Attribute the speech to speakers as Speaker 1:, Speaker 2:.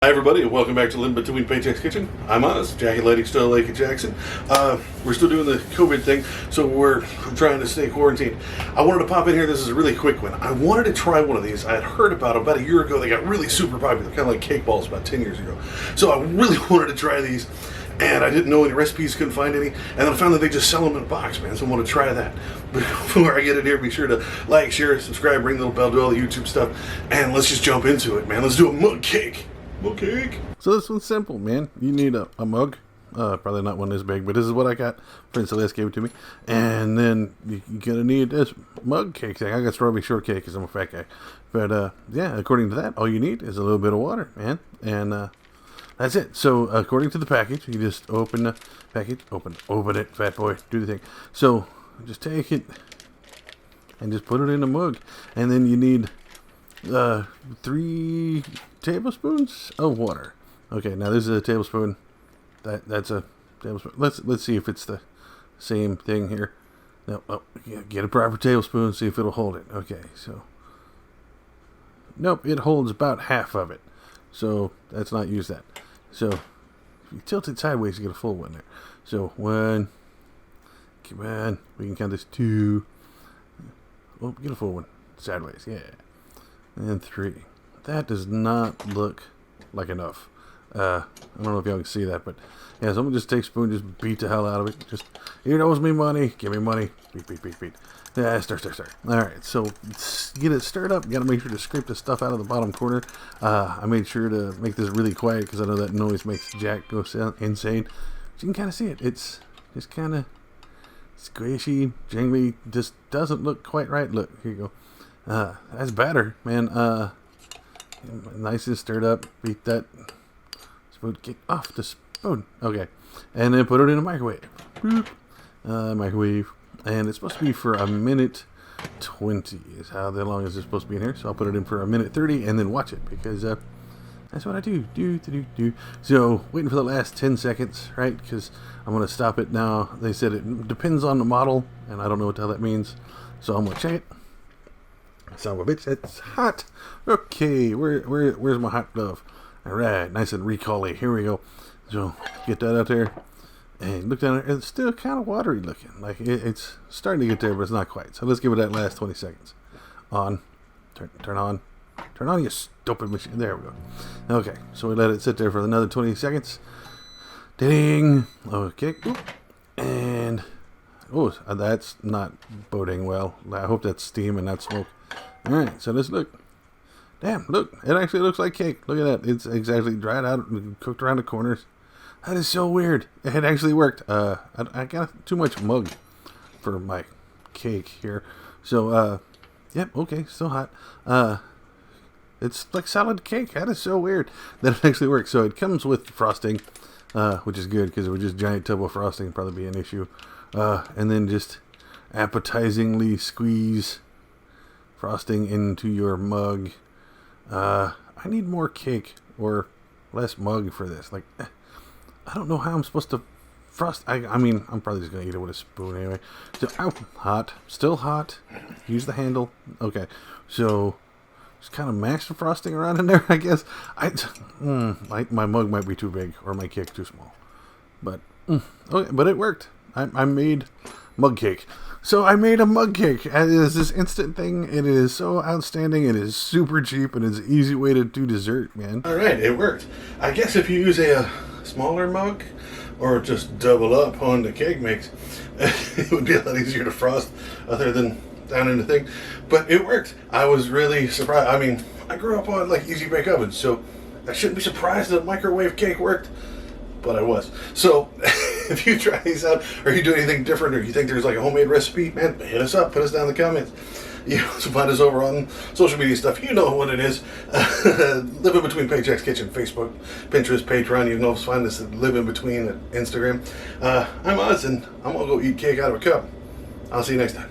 Speaker 1: Hi everybody, and welcome back to Living Between Paychecks Kitchen. I'm Oz, Jackie Lighting, still Lake Jackson. We're still doing the COVID thing, so we're trying to stay quarantined. I wanted to pop in here. This is a really quick one. I wanted to try one of these. I had heard about a year ago. They got really super popular, kind of like cake balls about 10 years ago. So I really wanted to try these, and I didn't know any recipes, couldn't find any, and then I found that they just sell them in a box, man, so I want to try that. But before I get in here, be sure to like, share, subscribe, ring the little bell, do all the YouTube stuff, and let's just jump into it, man. Let's do a mug cake. Okay. So this one's simple, man. You need a mug. Probably not one this big, but this is what I got. Friend Celeste gave it to me. And then you're going to need this mug cake thing. I got strawberry shortcake because I'm a fat guy. But, yeah, according to that, all you need is a little bit of water, man. And that's it. So, according to the package, you just open the package. Open it, fat boy. Do the thing. So, just take it and just put it in a mug. And then you need 3 tablespoons of water. Okay, now this is a tablespoon. That's a tablespoon. Let's see if it's the same thing here. No, get a proper tablespoon, see if it'll hold it. Okay, so nope, it holds about half of it. So let's not use that. So if you tilt it sideways, you get a full one there. So 1, come on, we can count this 2. Oh, get a full one sideways, yeah. And 3. That does not look like enough. I don't know if y'all can see that, but yeah, someone just take a spoon, just beat the hell out of it. Just, here owes me money, give me money. Beat. Yeah, stir. Alright, so get it stirred up. You gotta make sure to scrape the stuff out of the bottom corner. I made sure to make this really quiet because I know that noise makes Jack go insane. But you can kind of see it. It's just kind of squishy, jingly, just doesn't look quite right. Look, here you go. That's batter, man. Nice and stirred up. Beat that spoon. Get off the spoon. Okay. And then put it in a microwave. Boop. Microwave. And it's supposed to be for 1:20 is how long is it supposed to be in here. So I'll put it in for 1:30 and then watch it because that's what I do. So waiting for the last 10 seconds, right? Because I'm going to stop it now. They said it depends on the model, and I don't know what the hell that means. So I'm going to check it. Son of a bitch, it's hot. Okay, where's my hot glove? Alright, nice and recally. Here we go. So, get that out there. And look down there. It's still kind of watery looking. Like, it's starting to get there, but it's not quite. So, let's give it that last 20 seconds. On. Turn on. Turn on, you stupid machine. There we go. Okay, so we let it sit there for another 20 seconds. Ding. Okay. And, oh, that's not boding well. I hope that's steam and not smoke. Alright, so let's look. Damn, look. It actually looks like cake. Look at that. It's exactly dried out and cooked around the corners. That is so weird. It actually worked. I got too much mug for my cake here. So, yep, okay, still hot. It's like solid cake. That is so weird that it actually works. So it comes with frosting, which is good because it would just giant tub of frosting probably be an issue. And then just appetizingly squeeze frosting into your mug. I need more cake or less mug for this. Like, I don't know how I'm supposed to frost. I mean, I'm probably just gonna eat it with a spoon anyway. So, hot, still hot. Use the handle. Okay, so just kind of mash the frosting around in there. I guess my mug might be too big or my cake too small. But okay, but it worked. I made mug cake. So I made a mug cake. It is this instant thing. It is so outstanding. It is super cheap and it's an easy way to do dessert, man. Alright, it worked. I guess if you use a smaller mug or just double up on the cake mix, it would be a lot easier to frost other than down in the thing. But it worked. I was really surprised. I mean, I grew up on like easy bake ovens, so I shouldn't be surprised that microwave cake worked. But I was. So, if you try these out, or you do anything different, or you think there's like a homemade recipe, man, hit us up. Put us down in the comments. You know, so find us over on social media stuff. You know what it is. Living Between Paychecks Kitchen, Facebook, Pinterest, Patreon. You can also find us at Live In Between at Instagram. I'm Oz, and I'm going to go eat cake out of a cup. I'll see you next time.